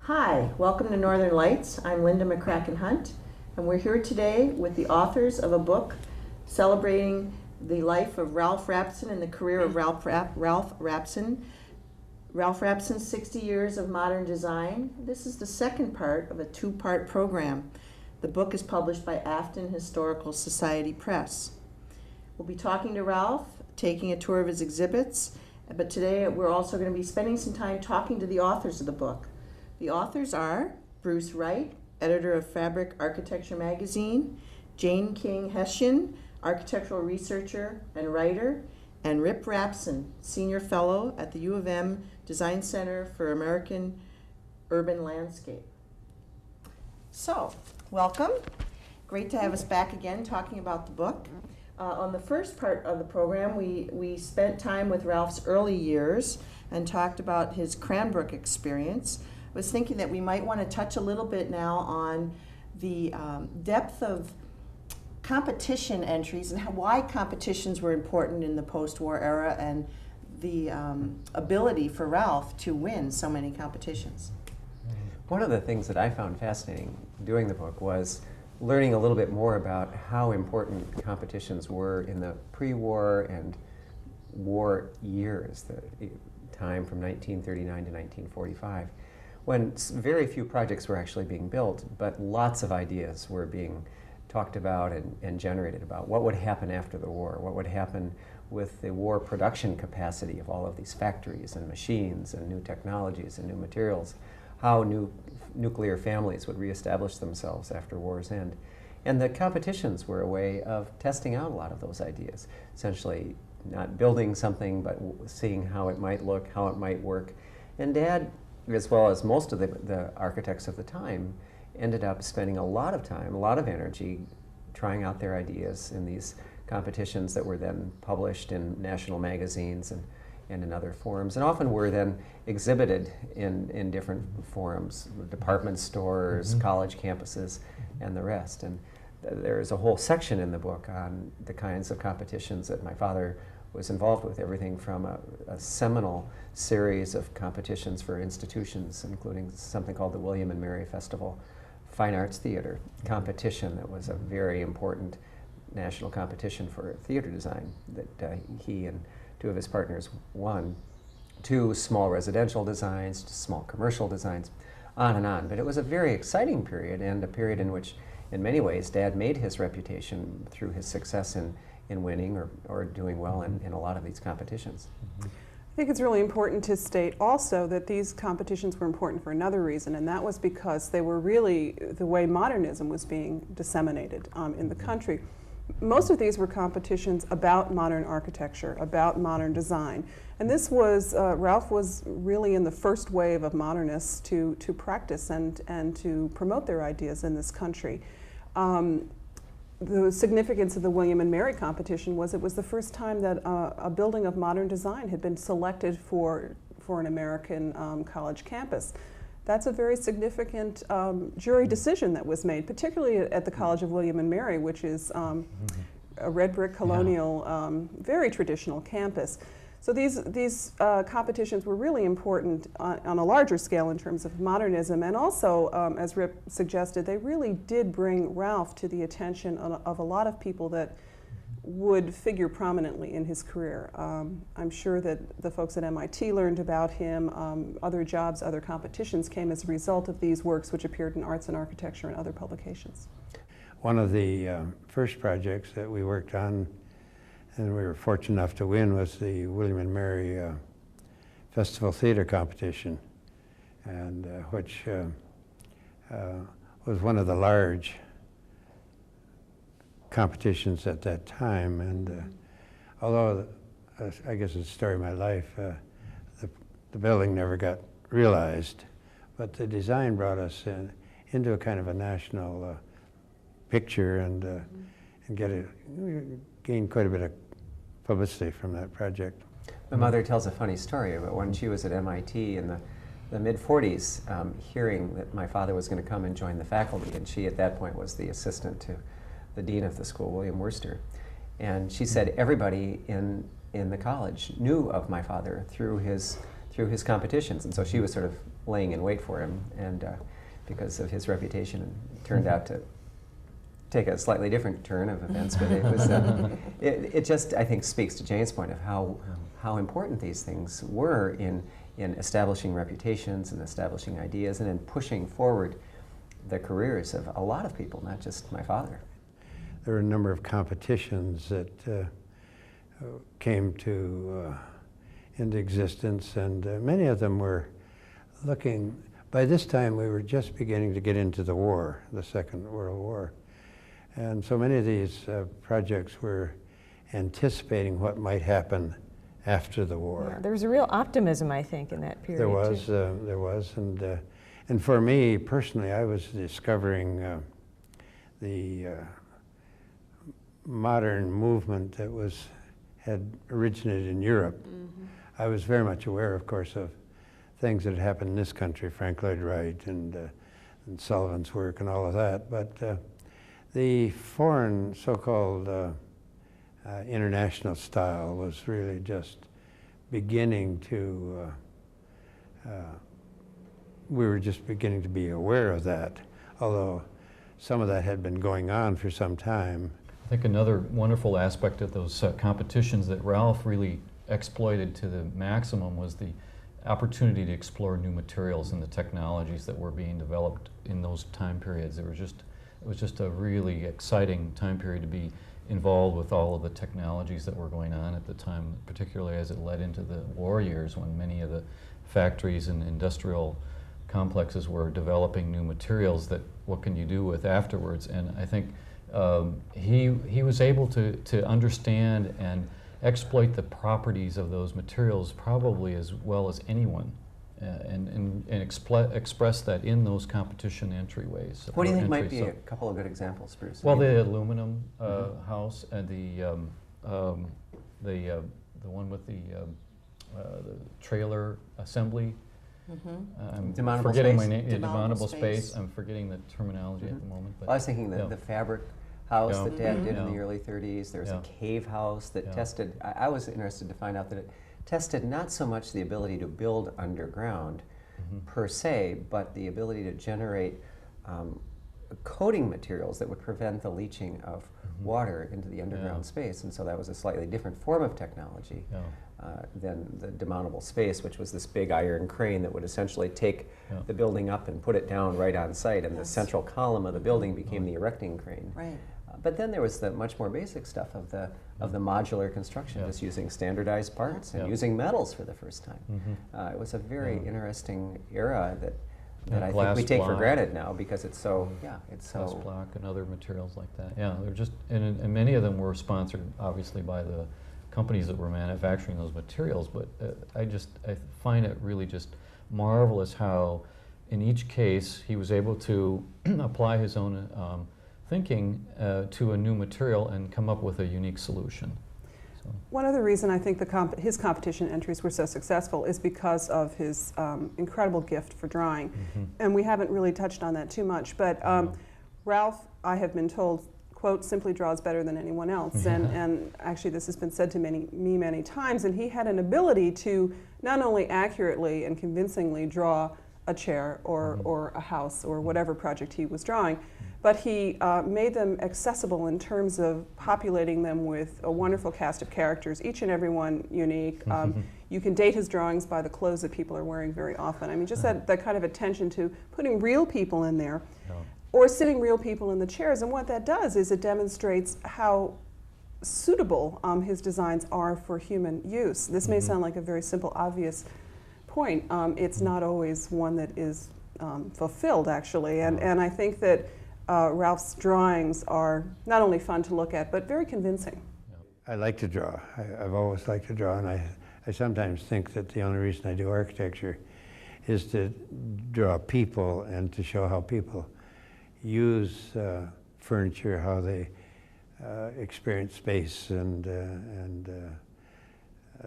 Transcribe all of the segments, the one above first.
Hi, welcome to Northern Lights. I'm Linda McCracken Hunt, and we're here today with the authors of a book celebrating the life of Ralph Rapson and the career of Ralph Rapson. Ralph Rapson's 60 Years of Modern Design. This is the second part of a two-part program. The book is published by Afton Historical Society Press. We'll be talking to Ralph, taking a tour of his exhibits, but today we're also going to be spending some time talking to the authors of the book. The authors are Bruce Wright, editor of Fabric Architecture magazine, Jane King Hessian, architectural researcher and writer, and Rip Rapson, senior fellow at the U of M Design Center for American Urban Landscape. So, welcome. Great to have us back again talking about the book. On the first part of the program, we spent time with Ralph's early years and talked about his Cranbrook experience. I was thinking that we might want to touch a little bit now on the depth of competition entries and why competitions were important in the post-war era and the ability for Ralph to win so many competitions. One of the things that I found fascinating doing the book was learning a little bit more about how important competitions were in the pre-war and war years, the time from 1939 to 1945. When very few projects were actually being built, but lots of ideas were being talked about and generated about what would happen after the war, what would happen with the war production capacity of all of these factories and machines and new technologies and new materials, how new nuclear families would reestablish themselves after war's end. And the competitions were a way of testing out a lot of those ideas, essentially not building something, but seeing how it might look, how it might work. And Dad, as well as most of the architects of the time, ended up spending a lot of time, a lot of energy trying out their ideas in these competitions that were then published in national magazines and in other forums, and often were then exhibited in different forums, department stores, college campuses, and the rest. And there is a whole section in the book on the kinds of competitions that my father was involved with, everything from a seminal series of competitions for institutions, including something called the William and Mary Festival Fine Arts Theater competition that was a very important national competition for theater design that he and two of his partners won. 2 small residential designs, small commercial designs, on and on. But it was a very exciting period, and a period in which, in many ways, Dad made his reputation through his success in winning or doing well in a lot of these competitions. I think it's really important to state also that these competitions were important for another reason, and that was because they were really the way modernism was being disseminated in the country. Most of these were competitions about modern architecture, about modern design. And this was, Ralph was really in the first wave of modernists to practice and to promote their ideas in this country. The significance of the William and Mary competition was it was the first time that a building of modern design had been selected for an American college campus. That's a very significant jury decision that was made, particularly at the College of William and Mary, which is a red brick colonial, very traditional campus. So these competitions were really important on a larger scale in terms of modernism, and also, as Rip suggested, they really did bring Ralph to the attention of a lot of people that would figure prominently in his career. I'm sure that the folks at MIT learned about him. Other jobs, other competitions came as a result of these works, which appeared in Arts and Architecture and other publications. One of the first projects that we worked on, and we were fortunate enough to win, was the William and Mary Festival Theater Competition, and which was one of the large competitions at that time. And although I guess it's the story of my life, the building never got realized, but the design brought us into a kind of a national picture and gained quite a bit of publicity from that project. My mother tells a funny story about when she was at MIT in the mid-40s, hearing that my father was going to come and join the faculty, and she at that point was the assistant to the dean of the school, William Worcester. And she said everybody in the college knew of my father through his competitions, and so she was sort of laying in wait for him, and because of his reputation, it turned out to take a slightly different turn of events. But it was it just, I think, speaks to Jane's point of how important these things were in establishing reputations and establishing ideas and in pushing forward the careers of a lot of people, not just my father. There were a number of competitions that came into existence, and many of them were looking, by this time we were just beginning to get into the war, the Second World War. And so many of these projects were anticipating what might happen after the war. Yeah, there was a real optimism, I think, in that period. There was, and for me personally, I was discovering the modern movement that had originated in Europe. Mm-hmm. I was very much aware, of course, of things that had happened in this country, Frank Lloyd Wright and Sullivan's work and all of that, but the foreign so-called international style was really just beginning to, we were just beginning to be aware of that, although some of that had been going on for some time. I think another wonderful aspect of those competitions that Ralph really exploited to the maximum was the opportunity to explore new materials and the technologies that were being developed in those time periods. It was just a really exciting time period to be involved with all of the technologies that were going on at the time, particularly as it led into the war years when many of the factories and industrial complexes were developing new materials that what can you do with afterwards. And I think he was able to understand and exploit the properties of those materials probably as well as anyone, and express that in those competition entryways. What do you think might be a couple of good examples, Bruce? Well, the aluminum house and the one with the trailer assembly. I'm Demountable forgetting space. my name. Demountable Demountable space. space. I'm forgetting the terminology at the moment. But Well, I was thinking yeah. the fabric house Yeah. that Dad did in Yeah. the early 30s. There was Yeah. a cave house that Yeah. tested, I was interested to find out that it tested not so much the ability to build underground per se, but the ability to generate coating materials that would prevent the leaching of water into the underground space. And so that was a slightly different form of technology Yeah. than the demountable space, which was this big iron crane that would essentially take Yeah. the building up and put it down right on site, and the Yes. central column of the building became the erecting crane. Right. But then there was the much more basic stuff of the modular construction, Yeah. just using standardized parts and Yeah. using metals for the first time. It was a very interesting era that Yeah, I think glass we take for block. granted now because it's so it's Glass so block and other materials like that. Yeah, they're just, and many of them were sponsored, obviously, by the companies that were manufacturing those materials. But I find it really just marvelous how, in each case, he was able to apply his own thinking to a new material and come up with a unique solution. So, One other reason I think his competition entries were so successful is because of his incredible gift for drawing. And we haven't really touched on that too much, but Ralph, I have been told, quote, simply draws better than anyone else. And actually this has been said to me many times, and he had an ability to not only accurately and convincingly draw a chair or a house or whatever project he was drawing, but he made them accessible in terms of populating them with a wonderful cast of characters, each and every one unique. You can date his drawings by the clothes that people are wearing very often. I mean, just that kind of attention to putting real people in there, or sitting real people in the chairs. And what that does is it demonstrates how suitable his designs are for human use. This may sound like a very simple, obvious point. It's not always one that is fulfilled, actually. And I think that Ralph's drawings are not only fun to look at, but very convincing. I like to draw. I've always liked to draw, and I sometimes think that the only reason I do architecture is to draw people and to show how people use furniture, how they experience space, and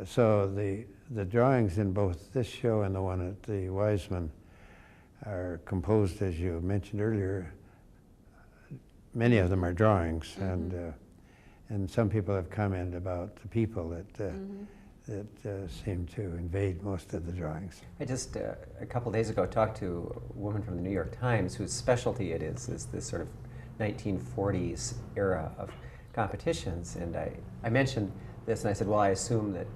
so the drawings in both this show and the one at the Weisman are composed, as you mentioned earlier. Many of them are drawings, and some people have commented about the people that seem to invade most of the drawings. I just, a couple days ago, talked to a woman from the New York Times whose specialty it is this sort of 1940s era of competitions, and I mentioned this, and I said, well, I assume that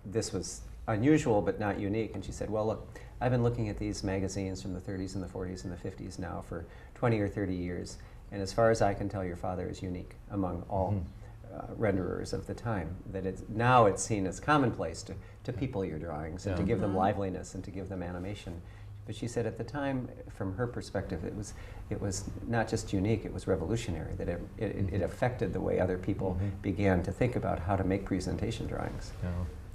this was unusual but not unique, and she said, well, look, I've been looking at these magazines from the 30s and the 40s and the 50s now for 20 or 30 years, and as far as I can tell, your father is unique among all renderers of the time. That it's seen as commonplace to people your drawings and to give them liveliness and to give them animation. But she said at the time, from her perspective, it was not just unique, it was revolutionary, that it affected the way other people began to think about how to make presentation drawings,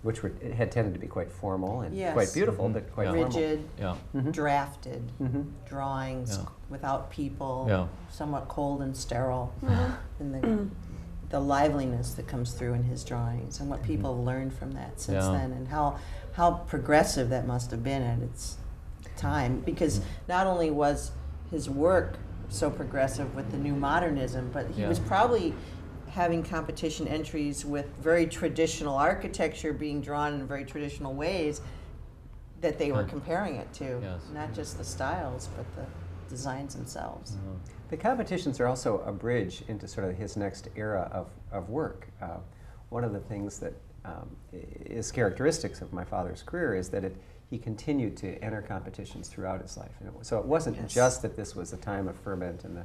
which it had tended to be quite formal and quite beautiful, but quite rigid, formal. drafted drawings without people, somewhat cold and sterile. And the liveliness that comes through in his drawings and what people have learned from that since then, and how progressive that must have been at its time, because not only was his work so progressive with the new modernism, but he was probably having competition entries with very traditional architecture being drawn in very traditional ways that they were comparing it to, not just the styles but the designs themselves. The competitions are also a bridge into sort of his next era of work. One of the things that is characteristics of my father's career is that he continued to enter competitions throughout his life. And so it wasn't just that this was a time of ferment in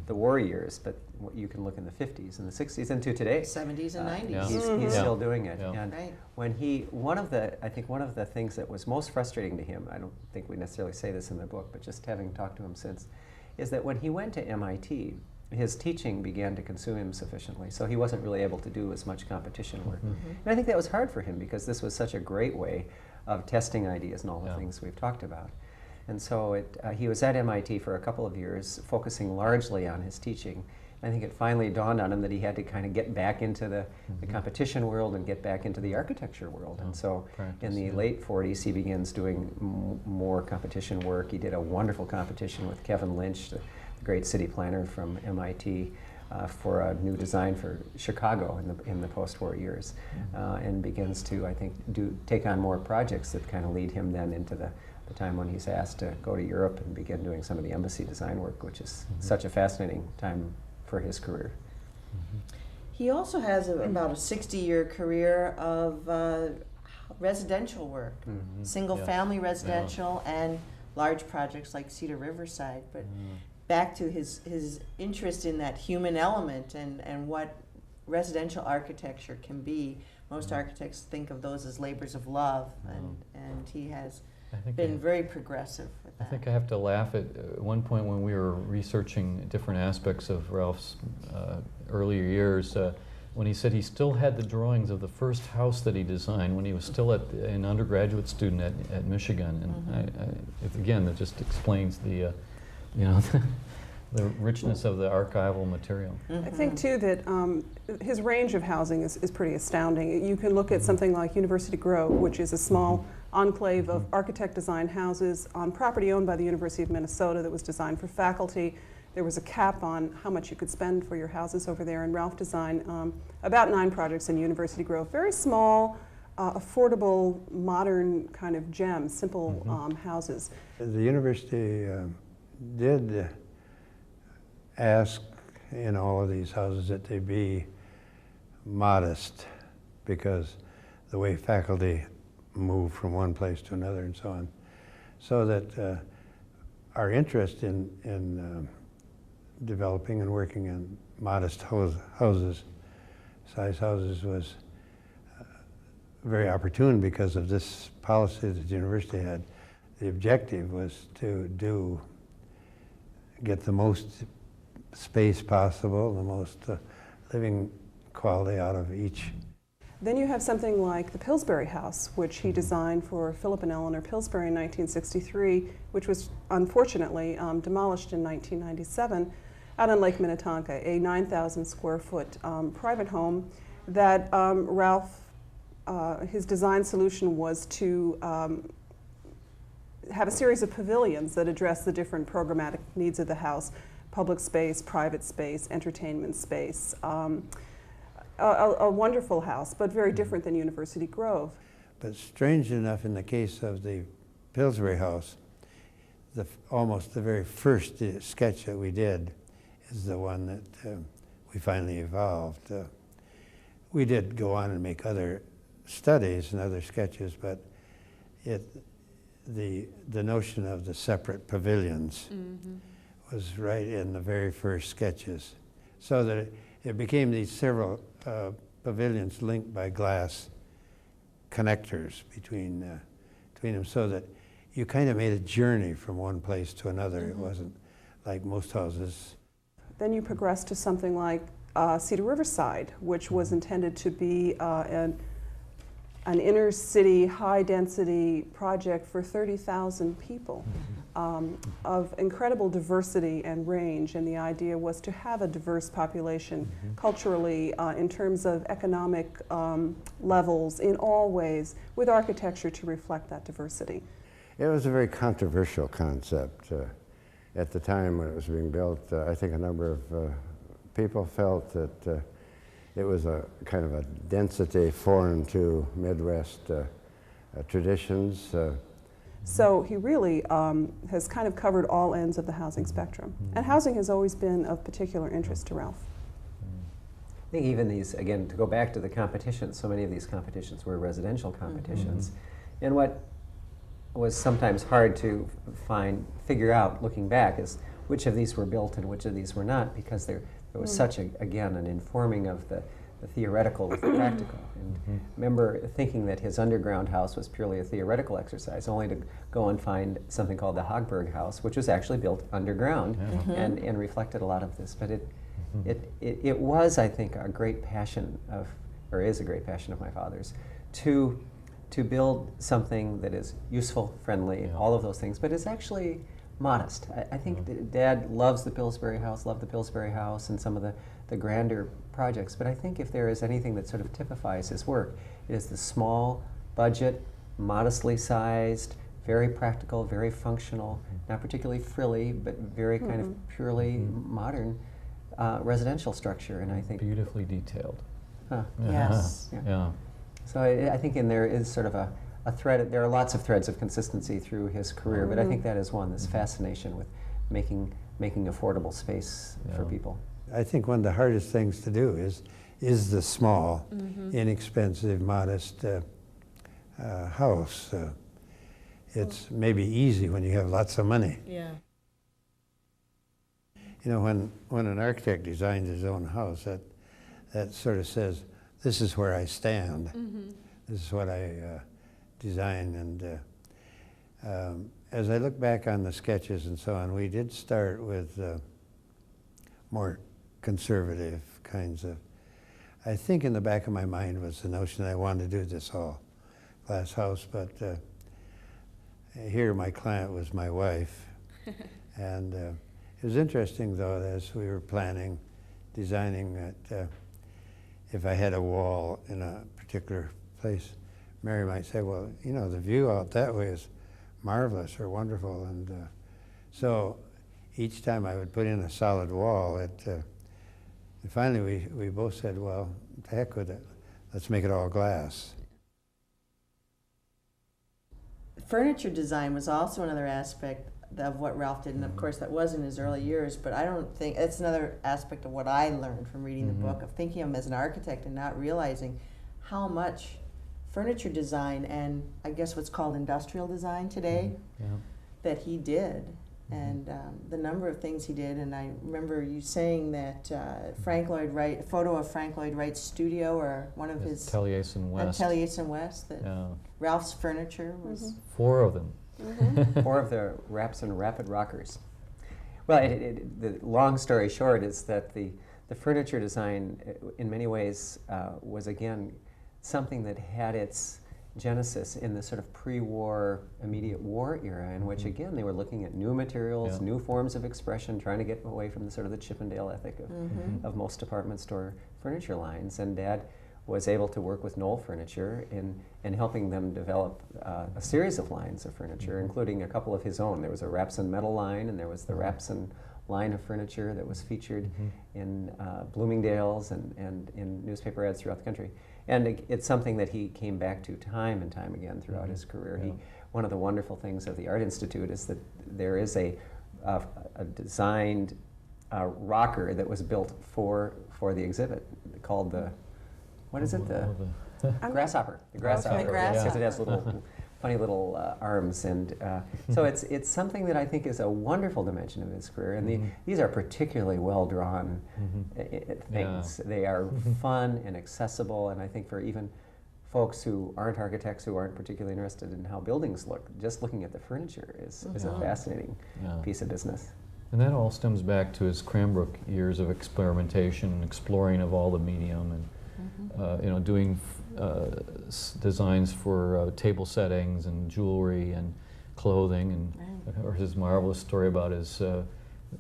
the war years, but you can look in the 50s and the 60s and to today. 70s and 90s. He's still doing it. And Right. when one of the things that was most frustrating to him, I don't think we necessarily say this in the book, but just having talked to him since, is that when he went to MIT, his teaching began to consume him sufficiently, so he wasn't really able to do as much competition work. And I think that was hard for him because this was such a great way of testing ideas and all the things we've talked about. And so he was at MIT for a couple of years, focusing largely on his teaching. I think it finally dawned on him that he had to kind of get back into the competition world and get back into the architecture world. And so in the late 40s, he begins doing more competition work. He did a wonderful competition with Kevin Lynch, the great city planner from MIT, for a new design for Chicago in the post-war years, and begins to, I think, take on more projects that kind of lead him then into the time when he's asked to go to Europe and begin doing some of the embassy design work, which is such a fascinating time for his career. He also has about a 60-year career of residential work, single-family residential and large projects like Cedar Riverside. But back to his interest in that human element and what residential architecture can be. Most architects think of those as labors of love, and he has been very progressive with that. I think I have to laugh at one point when we were researching different aspects of Ralph's earlier years, when he said he still had the drawings of the first house that he designed when he was still an undergraduate student at Michigan. And again, that just explains the the richness of the archival material. I think too that his range of housing is pretty astounding. You can look at something like University Grove, which is a small enclave of architect designed houses on property owned by the University of Minnesota that was designed for faculty. There was a cap on how much you could spend for your houses over there, and Ralph designed about 9 projects in University Grove. Very small, affordable, modern kind of gems, simple houses. The university did ask in all of these houses that they be modest, because the way faculty move from one place to another and so on, so that our interest in developing and working in modest size houses was very opportune because of this policy that the university had. The objective was to get the most space possible, the most living quality out of each Then you have something like the Pillsbury House, which he designed for Philip and Eleanor Pillsbury in 1963, which was unfortunately demolished in 1997 out on Lake Minnetonka, a 9,000 square foot private home that Ralph, his design solution was to have a series of pavilions that address the different programmatic needs of the house: public space, private space, entertainment space. A wonderful house, but very different than University Grove. But strange enough, in the case of the Pillsbury House, almost the very first sketch that we did is the one that we finally evolved. We did go on and make other studies and other sketches, but the notion of the separate pavilions was right in the very first sketches, so that it became these several pavilions linked by glass connectors between them, so that you kind of made a journey from one place to another. It wasn't like most houses. Then you progress to something like Cedar Riverside, which was intended to be an inner city, high density project for 30,000 people of incredible diversity and range. And the idea was to have a diverse population culturally, in terms of economic levels, in all ways, with architecture to reflect that diversity. It was a very controversial concept. At the time when it was being built, I think a number of people felt that it was a kind of a density foreign to Midwest traditions. So he really has kind of covered all ends of the housing spectrum. And housing has always been of particular interest to Ralph. I think even these, again, to go back to the competitions, so many of these competitions were residential competitions. And what was sometimes hard to figure out looking back is which of these were built and which of these were not, because there was such, again, an informing of the theoretical with the practical. And remember thinking that his underground house was purely a theoretical exercise, only to go and find something called the Hogberg House, which was actually built underground and reflected a lot of this. But it was, I think, a great passion of, or is a great passion of my father's, to build something that is useful, friendly, all of those things, but is actually modest. I think Dad loves the Pillsbury House, loved the Pillsbury House and some of the grander projects, but I think if there is anything that sort of typifies his work, it is the small budget, modestly sized, very practical, very functional, not particularly frilly, but very kind of purely modern residential structure. And I think beautifully detailed. Yes. Yeah. So I think in there is sort of a thread. There are lots of threads of consistency through his career, but I think that is one, this fascination with making affordable space for people. I think one of the hardest things to do is the small, inexpensive, modest house. It's maybe easy when you have lots of money. Yeah. You know, when an architect designs his own house, that sort of says, this is where I stand. This is what I design. And as I look back on the sketches and so on, we did start with more conservative kinds of, I think in the back of my mind was the notion that I wanted to do this all glass house, but here my client was my wife. And it was interesting though, as we were planning, designing, that if I had a wall in a particular place, Mary might say, well, you know, the view out that way is marvelous or wonderful. And so each time I would put in a solid wall, finally we both said, well, the heck with it, let's make it all glass. Furniture design was also another aspect of what Ralph did, and of course that was in his early years, but I don't think, it's another aspect of what I learned from reading the book, of thinking of him as an architect and not realizing how much furniture design and I guess what's called industrial design today that he did, and the number of things he did. And I remember you saying that Frank Lloyd Wright, a photo of Frank Lloyd Wright's studio, or one of his Taliesin West. Taliesin West, that Ralph's furniture was 4 of them. 4 of the Rapson Rapid Rockers. Well, the long story short is that the furniture design, in many ways, was again something that had its genesis in the sort of pre-war, immediate war era, in which again they were looking at new materials, new forms of expression, trying to get away from the sort of the Chippendale ethic of most department store furniture lines. And Dad was able to work with Knoll Furniture in helping them develop a series of lines of furniture, including a couple of his own. There was a Rapson metal line, and there was the Rapson line of furniture that was featured in Bloomingdale's and in newspaper ads throughout the country. And it's something that he came back to time and time again throughout his career. One of the wonderful things of the Art Institute is that there is a designed rocker that was built for the exhibit called the, what is it? The grasshopper. The grasshopper. Because it has little funny little arms, and so it's something that I think is a wonderful dimension of his career. And these are particularly well drawn things. They are fun and accessible, and I think for even folks who aren't architects, who aren't particularly interested in how buildings look, just looking at the furniture is a fascinating piece of business. And that all stems back to his Cranbrook years of experimentation, exploring of all the medium, and doing designs for table settings and jewelry and clothing, and or his marvelous story about his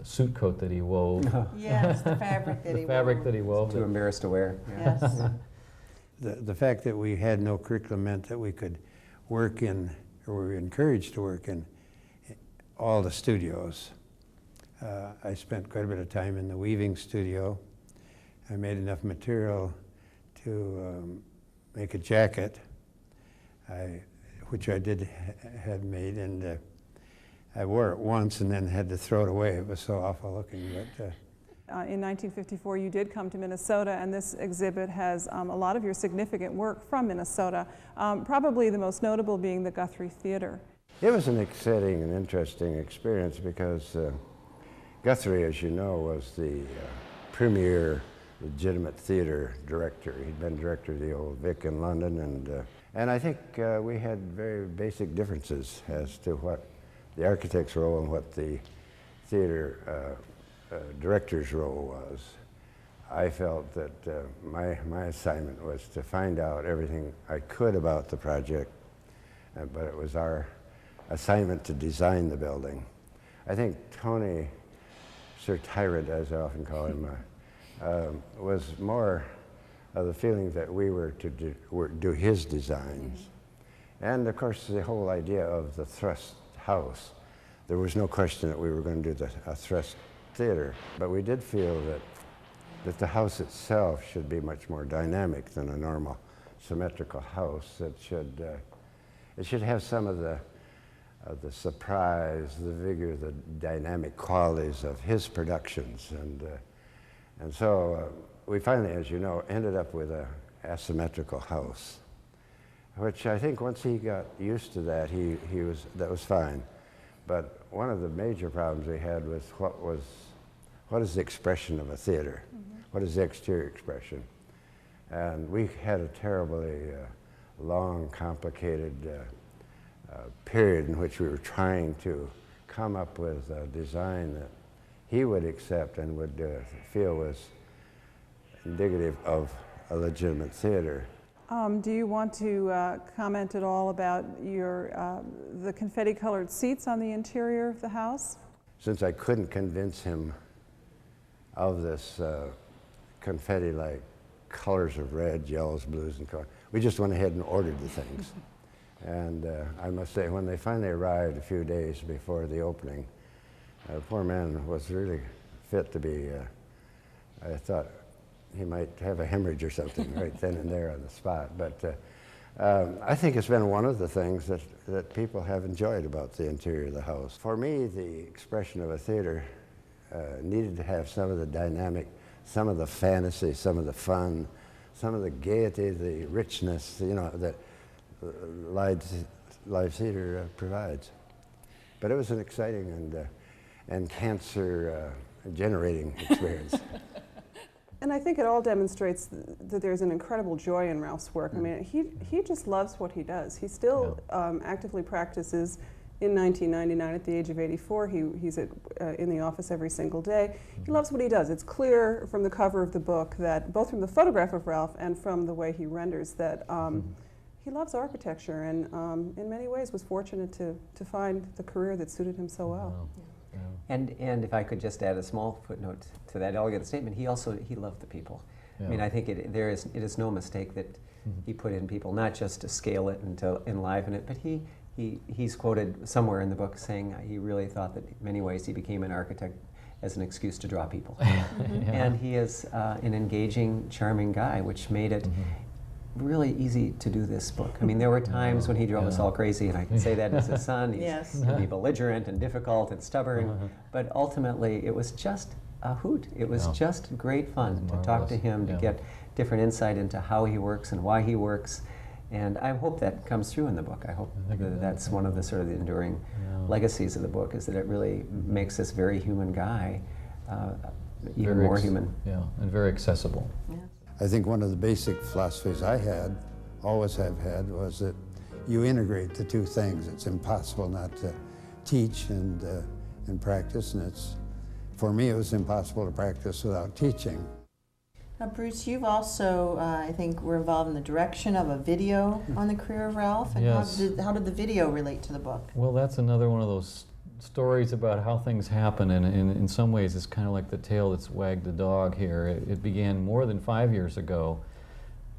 suit coat that he wove. Yes, the fabric that he wove. The fabric that he wove. Too embarrassed to wear. Yes. The fact that we had no curriculum meant that we could work in, or we were encouraged to work in, all the studios. I spent quite a bit of time in the weaving studio. I made enough material to make a jacket, which I had made, and I wore it once and then had to throw it away. It was so awful looking. But in 1954, you did come to Minnesota, and this exhibit has a lot of your significant work from Minnesota, probably the most notable being the Guthrie Theater. it was an exciting and interesting experience because Guthrie, as you know, was the premier legitimate theater director. He'd been director of the old Vic in London, and I think we had very basic differences as to what the architect's role and what the theater director's role was. I felt that my assignment was to find out everything I could about the project, but it was our assignment to design the building. I think Tony, Sir Tyrant, as I often call him, was more of the feeling that we were to do his designs. And of course, the whole idea of the thrust house, there was no question that we were going to do a thrust theater, but we did feel that the house itself should be much more dynamic than a normal symmetrical house. It should have some of the surprise, the vigor, the dynamic qualities of his productions, and so we finally, as you know, ended up with a asymmetrical house, which I think once he got used to that, that was fine. But one of the major problems we had was what is the expression of a theater? Mm-hmm. What is the exterior expression? And we had a terribly long, complicated period in which we were trying to come up with a design that he would accept and would feel was indicative of a legitimate theater. Do you want to comment at all about the confetti-colored seats on the interior of the house? Since I couldn't convince him of this confetti-like colors of red, yellows, blues, and color, we just went ahead and ordered the things. And I must say, when they finally arrived a few days before the opening, the poor man was really fit to be, I thought he might have a hemorrhage or something right then and there on the spot. But I think it's been one of the things that people have enjoyed about the interior of the house. For me, the expression of a theater needed to have some of the dynamic, some of the fantasy, some of the fun, some of the gaiety, the richness, that live theater provides. But it was an exciting and cancer-generating experience. And I think it all demonstrates that there's an incredible joy in Ralph's work. I mean, he just loves what he does. He still actively practices in 1999, at the age of 84, he's in the office every single day. He loves what he does. It's clear from the cover of the book that, both from the photograph of Ralph and from the way he renders, that he loves architecture, and in many ways was fortunate to find the career that suited him so well. Wow. Yeah. And if I could just add a small footnote to that elegant statement, he loved the people. Yeah. I mean, I think it is no mistake that he put in people, not just to scale it and to enliven it, but he's quoted somewhere in the book saying he really thought that in many ways he became an architect as an excuse to draw people. Yeah. And he is an engaging, charming guy, which made it really easy to do this book. I mean, there were times when he drove us all crazy, and I can say that as his son. He could be belligerent and difficult and stubborn, but ultimately it was just a hoot. It was just great fun to talk to him, to get different insight into how he works and why he works. And I hope that comes through in the book. I hope that's one of the sort of the enduring legacies of the book, is that it really makes this very human guy even Very more human. Yeah, and very accessible. Yeah. I think one of the basic philosophies I always have had, was that you integrate the two things. It's impossible not to teach and practice, and for me, it was impossible to practice without teaching. Now, Bruce, you've also, I think, were involved in the direction of a video on the career of Ralph. And Yes. how did the video relate to the book? Well, that's another one of those stories about how things happen, and in some ways it's kind of like the tail that's wagged the dog here. It began more than 5 years ago,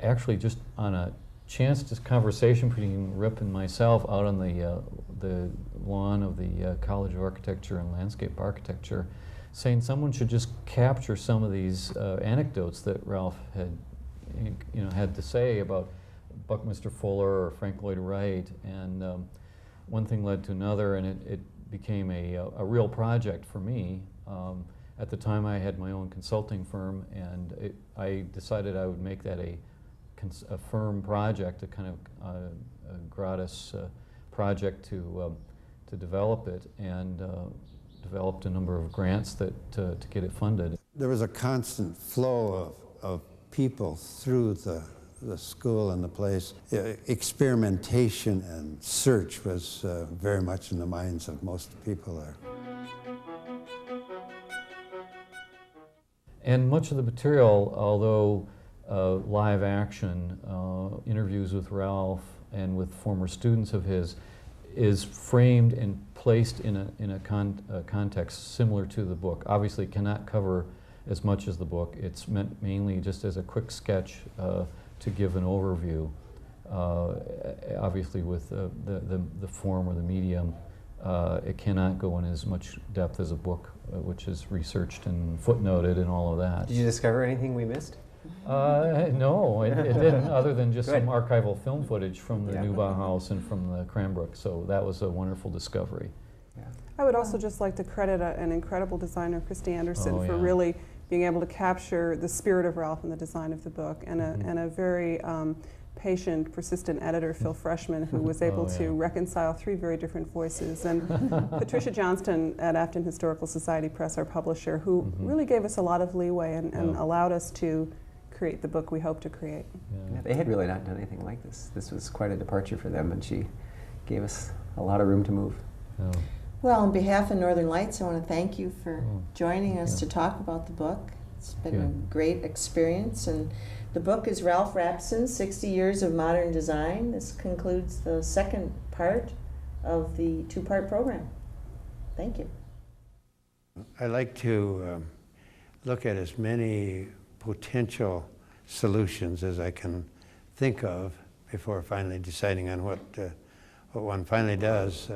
actually just on a chance conversation between Rip and myself out on the lawn of the College of Architecture and Landscape Architecture, saying someone should just capture some of these anecdotes that Ralph had to say about Buckminster Fuller or Frank Lloyd Wright, and one thing led to another, and it became a real project for me. At the time, I had my own consulting firm, and I decided I would make that a firm project, a kind of a gratis project to develop it, and developed a number of grants to get it funded. There was a constant flow of people through the school and the place. Experimentation and search was very much in the minds of most people there. And much of the material, although live action, interviews with Ralph and with former students of his, is framed and placed in a context similar to the book. Obviously cannot cover as much as the book. It's meant mainly just as a quick sketch to give an overview. Obviously with the form or the medium, it cannot go in as much depth as a book, which is researched and footnoted and all of that. Did you discover anything we missed? No, it didn't, other than just Good. some archival film footage from the new Bauhaus and from the Cranbrook, so that was a wonderful discovery. Yeah. I would also just like to credit an incredible designer, Christy Anderson, Oh, for yeah. really being able to capture the spirit of Ralph in the design of the book, and a very patient, persistent editor, Phil Freshman, who was able Oh, yeah. to reconcile three very different voices. And Patricia Johnston at Afton Historical Society Press, our publisher, who really gave us a lot of leeway and allowed us to create the book we hope to create. Yeah, they had really not done anything like this. This was quite a departure for them, and she gave us a lot of room to move. Yeah. Well, on behalf of Northern Lights, I want to thank you for joining us to talk about the book. It's been a great experience, and the book is Ralph Rapson, 60 Years of Modern Design. This concludes the second part of the two-part program. Thank you. I like to look at as many potential solutions as I can think of before finally deciding on what one finally does.